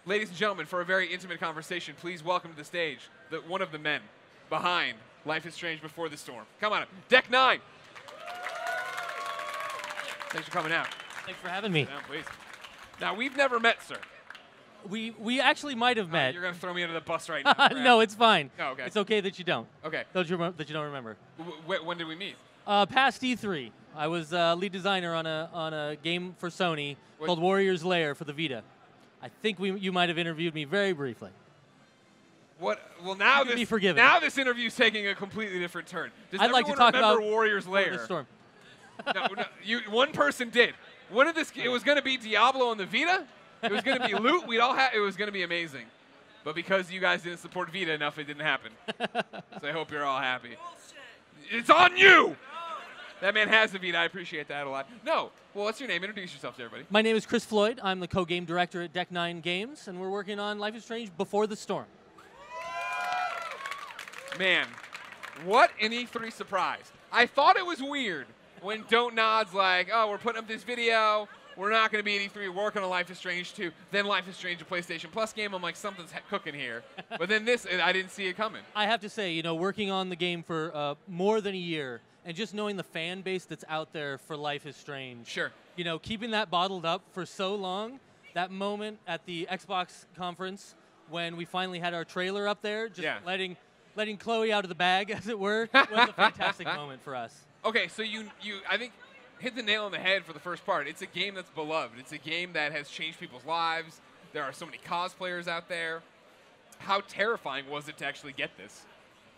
Ladies and gentlemen, for a very intimate conversation, please welcome to the stage one of the men behind Life is Strange Before the Storm. Come on, Deck 9. Thanks for coming out. Thanks for having me. Yeah, please. Now, we've never met, sir. We actually might have met. You're going to throw me under the bus right now. No, it's fine. Oh, okay. It's okay that you don't. Okay. That you don't remember. When did we meet? Past E3. I was lead designer on a game for Sony called Warrior's Lair for the Vita. I think you might have interviewed me very briefly. What? Well, now this interview's taking a completely different turn. Does I'd like to talk about Warrior's Lair? The Storm. No, one person did. It was going to be Diablo on the Vita. It was going to be loot. It was going to be amazing. But because you guys didn't support Vita enough, it didn't happen. So I hope you're all happy. It's on you! That man has a Vita. I appreciate that a lot. No. Well, what's your name? Introduce yourself to everybody. My name is Chris Floyd. I'm the co-game director at Deck 9 Games, and we're working on Life is Strange Before the Storm. Man, what an E3 surprise. I thought it was weird when Don't Nod's like, oh, we're putting up this video. We're not going to be at E3. We're working on Life is Strange 2. Then Life is Strange, a PlayStation Plus game. I'm like, something's cooking here. But then this, I didn't see it coming. I have to say, working on the game for more than a year, and just knowing the fan base that's out there for Life is Strange. Sure. Keeping that bottled up for so long, that moment at the Xbox conference when we finally had our trailer up there, just letting Chloe out of the bag, as it were, was a fantastic moment for us. Okay, so you I think, hit the nail on the head for the first part. It's a game that's beloved. It's a game that has changed people's lives. There are so many cosplayers out there. How terrifying was it to actually get this?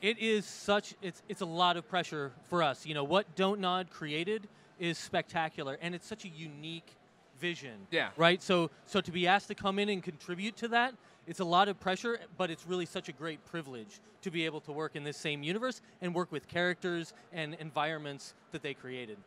It is it's a lot of pressure for us. What Don't Nod created is spectacular, and it's such a unique vision. Yeah. Right? So to be asked to come in and contribute to that, it's a lot of pressure, but it's really such a great privilege to be able to work in this same universe and work with characters and environments that they created.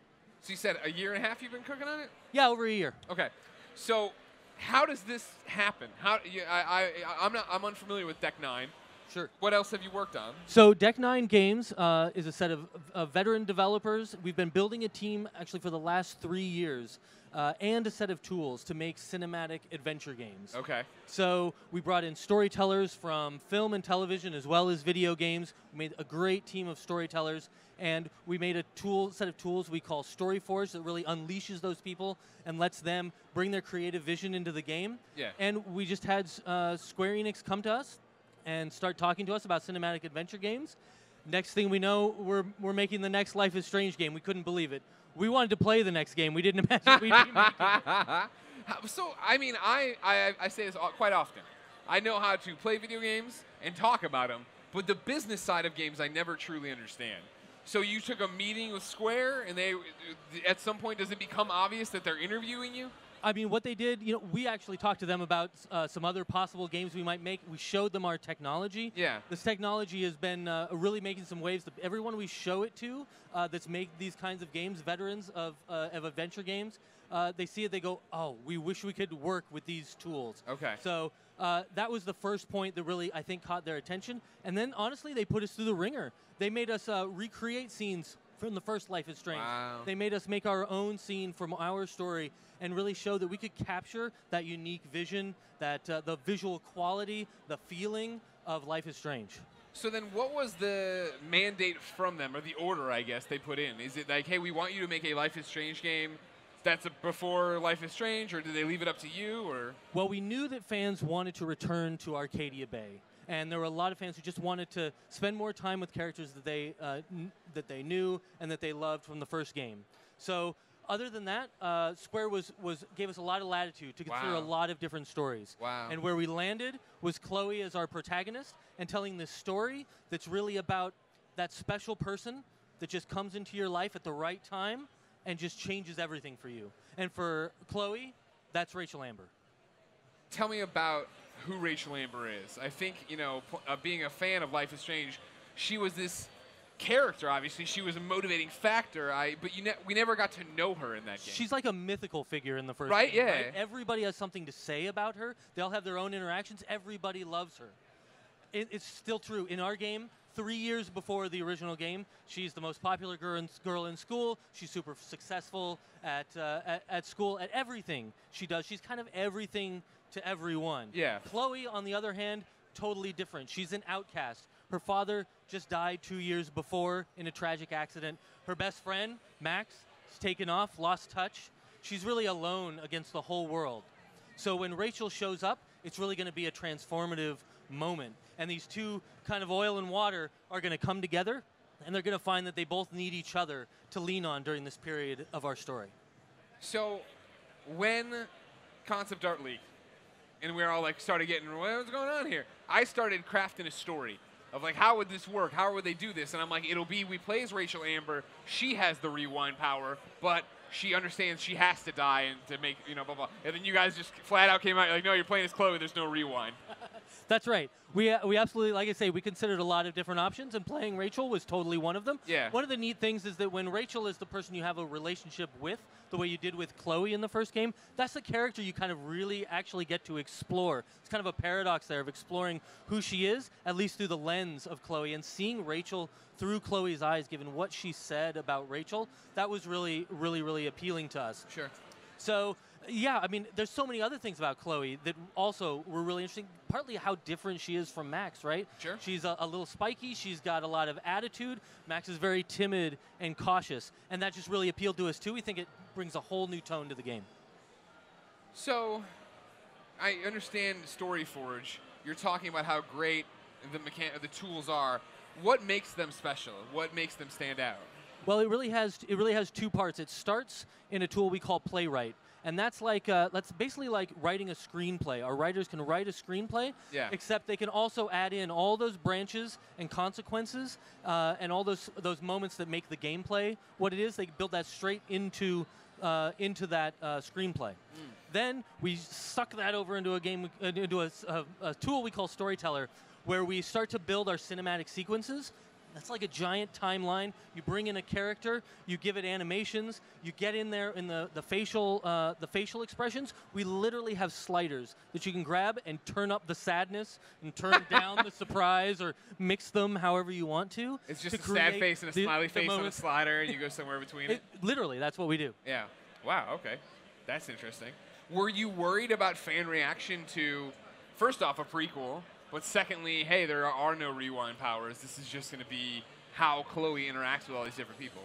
So you said a year and a half you've been cooking on it? Yeah, over a year. Okay. So how does this happen? I'm unfamiliar with Deck 9. Sure. What else have you worked on? So Deck 9 Games is a set of veteran developers. We've been building a team actually for the last 3 years and a set of tools to make cinematic adventure games. Okay. So we brought in storytellers from film and television as well as video games. We made a great team of storytellers, and we made a set of tools we call StoryForge that really unleashes those people and lets them bring their creative vision into the game. Yeah. And we just had Square Enix come to us and start talking to us about cinematic adventure games. Next thing we know, we're making the next Life is Strange game. We couldn't believe it. We wanted to play the next game. We didn't imagine we'd be making it. So, I say this quite often. I know how to play video games and talk about them, but the business side of games I never truly understand. So you took a meeting with Square, and at some point, does it become obvious that they're interviewing you? I mean, what they did, we actually talked to them about some other possible games we might make. We showed them our technology. Yeah. This technology has been really making some waves. Everyone we show it to that's made these kinds of games, veterans of adventure games, they see it, they go, oh, we wish we could work with these tools. Okay. So that was the first point that really, I think, caught their attention. And then, honestly, they put us through the ringer. They made us recreate scenes from the first Life is Strange. Wow. They made us make our own scene from our story and really show that we could capture that unique vision, that the visual quality, the feeling of Life is Strange. So then what was the mandate from them, or the order, I guess, they put in? Is it like, hey, we want you to make a Life is Strange game that's before Life is Strange, or did they leave it up to you? Or? Well, we knew that fans wanted to return to Arcadia Bay. And there were a lot of fans who just wanted to spend more time with characters that they knew and that they loved from the first game. So other than that, Square gave us a lot of latitude to consider a lot of different stories. Wow. And where we landed was Chloe as our protagonist and telling this story that's really about that special person that just comes into your life at the right time and just changes everything for you. And for Chloe, that's Rachel Amber. Tell me about who Rachel Amber is. I think, being a fan of Life is Strange, she was this character, obviously. She was a motivating factor, but we never got to know her in that game. She's like a mythical figure in the first game. Yeah. Right? Everybody has something to say about her. They'll have their own interactions. Everybody loves her. It's still true. In our game, 3 years before the original game. She's the most popular girl in school. She's super successful at school, at everything she does. She's kind of everything to everyone. Yeah. Chloe, on the other hand, totally different. She's an outcast. Her father just died 2 years before in a tragic accident. Her best friend, Max, is taken off, lost touch. She's really alone against the whole world. So when Rachel shows up, it's really going to be a transformative moment. And these two, kind of oil and water, are going to come together, and they're going to find that they both need each other to lean on during this period of our story. So when concept art leaked, and we all like started getting, what's going on here? I started crafting a story of like, how would this work? How would they do this? And I'm like, it'll be, we play as Rachel Amber. She has the rewind power, but she understands she has to die and to make, blah, blah. And then you guys just flat out came out, like, no, you're playing as Chloe, there's no rewind. That's right. We absolutely, like I say, we considered a lot of different options, and playing Rachel was totally one of them. Yeah. One of the neat things is that when Rachel is the person you have a relationship with, the way you did with Chloe in the first game, that's the character you kind of really actually get to explore. It's kind of a paradox there of exploring who she is, at least through the lens of Chloe, and seeing Rachel through Chloe's eyes, given what she said about Rachel. That was really, really, really appealing to us. Sure. So, yeah, I mean, there's so many other things about Chloe that also were really interesting. Partly how different she is from Max, right? Sure. She's a little spiky. She's got a lot of attitude. Max is very timid and cautious. And that just really appealed to us, too. We think it brings a whole new tone to the game. So, I understand StoryForge. You're talking about how great the tools are. What makes them special? What makes them stand out? Well, it really has two parts. It starts in a tool we call Playwright. And that's like that's basically like writing a screenplay. Our writers can write a screenplay, except they can also add in all those branches and consequences and all those moments that make the gameplay what it is. They build that straight into that screenplay. Then we suck that over into a tool we call Storyteller, where we start to build our cinematic sequences. That's like a giant timeline. You bring in a character, you give it animations, you get in there in the facial expressions. We literally have sliders that you can grab and turn up the sadness and turn down the surprise, or mix them however you want to. It's just a sad face and a smiley face on a slider, and you go somewhere between it? Literally, that's what we do. Yeah. Wow, okay. That's interesting. Were you worried about fan reaction to, first off, a prequel, but secondly, hey, there are no rewind powers. This is just going to be how Chloe interacts with all these different people.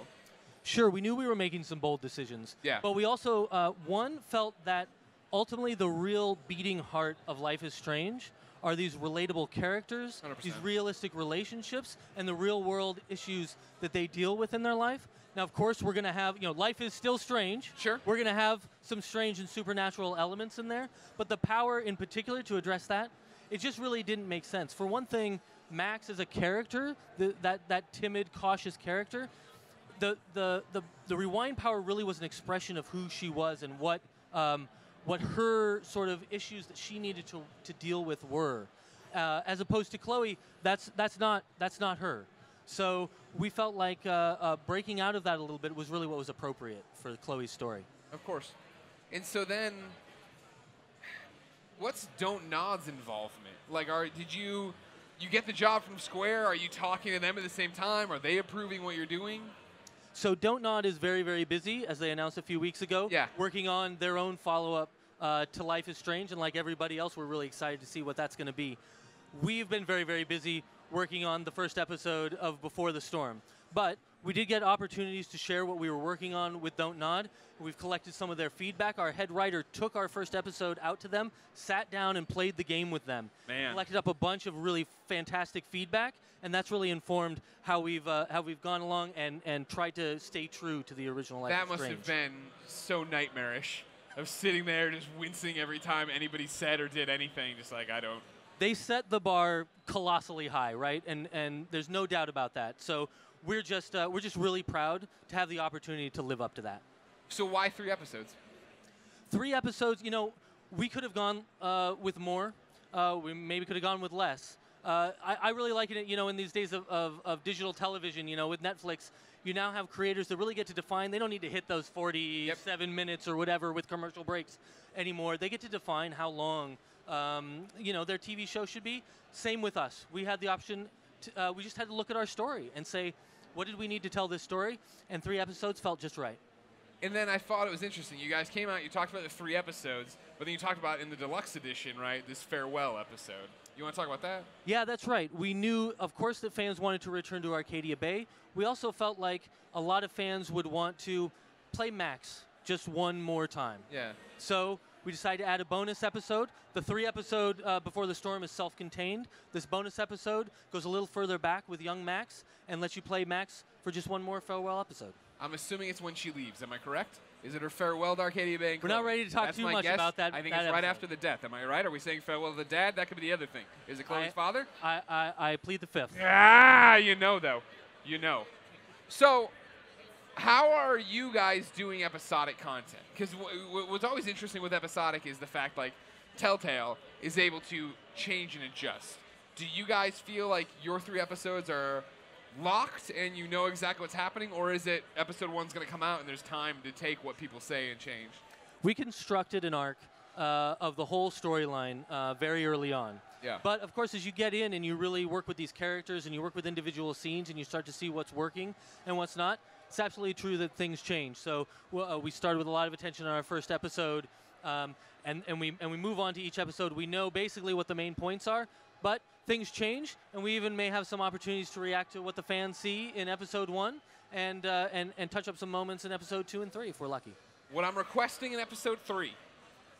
Sure, we knew we were making some bold decisions. Yeah. But we also, one, felt that ultimately the real beating heart of Life is Strange are these relatable characters, 100%. these realistic relationships, and the real-world issues that they deal with in their life. Now, of course, we're going to have, life is still strange. Sure. We're going to have some strange and supernatural elements in there. But the power in particular to address that, it just really didn't make sense. For one thing, Max as a character, that timid, cautious character, the rewind power really was an expression of who she was and what her sort of issues that she needed to deal with were. As opposed to Chloe, that's not her. So we felt like breaking out of that a little bit was really what was appropriate for Chloe's story. Of course. And so then, what's Don't Nod's involvement? Like, did you get the job from Square? Are you talking to them at the same time? Are they approving what you're doing? So Don't Nod is very, very busy, as they announced a few weeks ago, working on their own follow-up to Life is Strange. And like everybody else, we're really excited to see what that's going to be. We've been very, very busy working on the first episode of Before the Storm. But we did get opportunities to share what we were working on with Don't Nod. We've collected some of their feedback. Our head writer took our first episode out to them, sat down and played the game with them. Man. Collected up a bunch of really fantastic feedback, and that's really informed how we've gone along and tried to stay true to the original Life is Strange. That must have been so nightmarish, of sitting there just wincing every time anybody said or did anything, just like, I don't. They set the bar colossally high, right? And there's no doubt about that. So we're just really proud to have the opportunity to live up to that. So why 3 episodes? 3 episodes, we could have gone with more. We maybe could have gone with less. I really like it, in these days of digital television, with Netflix, you now have creators that really get to define. They don't need to hit those 47 minutes or whatever with commercial breaks anymore. They get to define how long, their TV show should be. Same with us. We had the option we just had to look at our story and say, what did we need to tell this story? And 3 episodes felt just right. And then I thought it was interesting. You guys came out, you talked about the 3 episodes, but then you talked about in the deluxe edition, right, this farewell episode. You want to talk about that? Yeah, that's right. We knew, of course, that fans wanted to return to Arcadia Bay. We also felt like a lot of fans would want to play Max just one more time. Yeah. So we decided to add a bonus episode. The 3 episode Before the Storm is self-contained. This bonus episode goes a little further back with young Max and lets you play Max for just one more farewell episode. I'm assuming it's when she leaves. Am I correct? Is it her farewell to Arcadia Bay? We're not ready to talk too much about that. I think that it's right episode. after the death. Am I right? Are we saying farewell to the dad? That could be the other thing. Is it Chloe's father? I plead the 5th. Ah, you know, though. You know. So, how are you guys doing episodic content? Because what's always interesting with episodic is the fact, like, Telltale is able to change and adjust. Do you guys feel like your 3 episodes are locked and you know exactly what's happening, or is it episode 1's going to come out and there's time to take what people say and change? We constructed an arc of the whole storyline very early on. Yeah. But of course, as you get in and you really work with these characters and you work with individual scenes and you start to see what's working and what's not, it's absolutely true that things change. So we started with a lot of attention on our first episode, and we move on to each episode. We know basically what the main points are, but things change, and we even may have some opportunities to react to what the fans see in episode 1 and touch up some moments in episode 2 and 3 if we're lucky. What I'm requesting in episode 3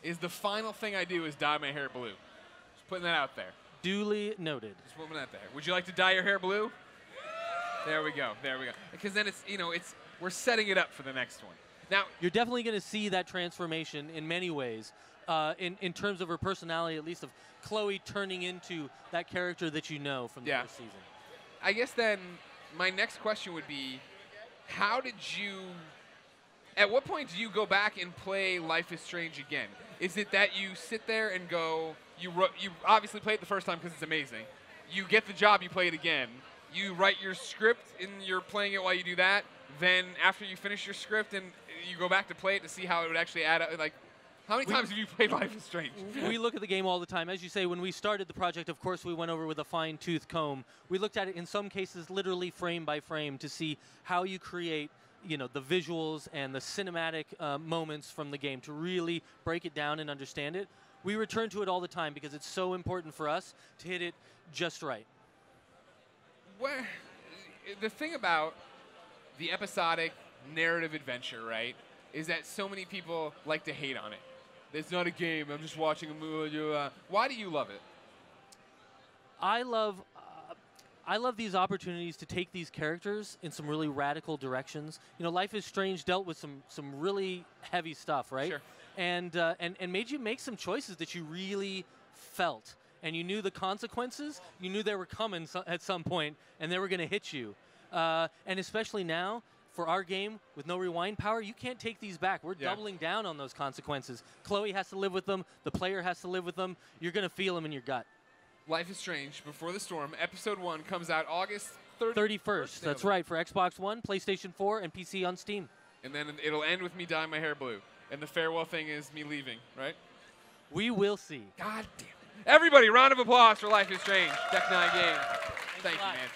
is the final thing I do is dye my hair blue. Just putting that out there. Duly noted. Just putting that there. Would you like to dye your hair blue? There we go. There we go. Because then it's, you know, we're setting it up for the next one. Now, you're definitely going to see that transformation in many ways, in terms of her personality, at least of Chloe turning into that character that you know from the first season. I guess then my next question would be, how did you, at what point do you go back and play Life is Strange again? Is it that you sit there and go, you obviously played it the first time because it's amazing. You get the job, you play it again. You write your script and you're playing it while you do that. Then after you finish your script and you go back to play it to see how it would actually add up, like, how many times have you played Life is Strange? We look at the game all the time. As you say, when we started the project, of course, we went over with a fine-tooth comb. We looked at it in some cases literally frame by frame to see how you create, you know, the visuals and the cinematic moments from the game to really break it down and understand it. We return to it all the time because it's so important for us to hit it just right. Where the thing about the episodic narrative adventure, right, is that so many people like to hate on it. It's not a game. I'm just watching a movie. Why do you love it? I love these opportunities to take these characters in some really radical directions. You know, Life is Strange dealt with some really heavy stuff, right? Sure. And made you make some choices that you really felt. And you knew the consequences. You knew they were coming at some point, and they were going to hit you. And especially now, for our game, with no rewind power, you can't take these back. We're doubling down on those consequences. Chloe has to live with them. The player has to live with them. You're going to feel them in your gut. Life is Strange, Before the Storm, Episode 1 comes out August 31st. That's right, for Xbox One, PlayStation 4, and PC on Steam. And then it'll end with me dyeing my hair blue. And the farewell thing is me leaving, right? We will see. God damn it. Everybody, round of applause for Life is Strange. Deck 9 Games. Thank you, man.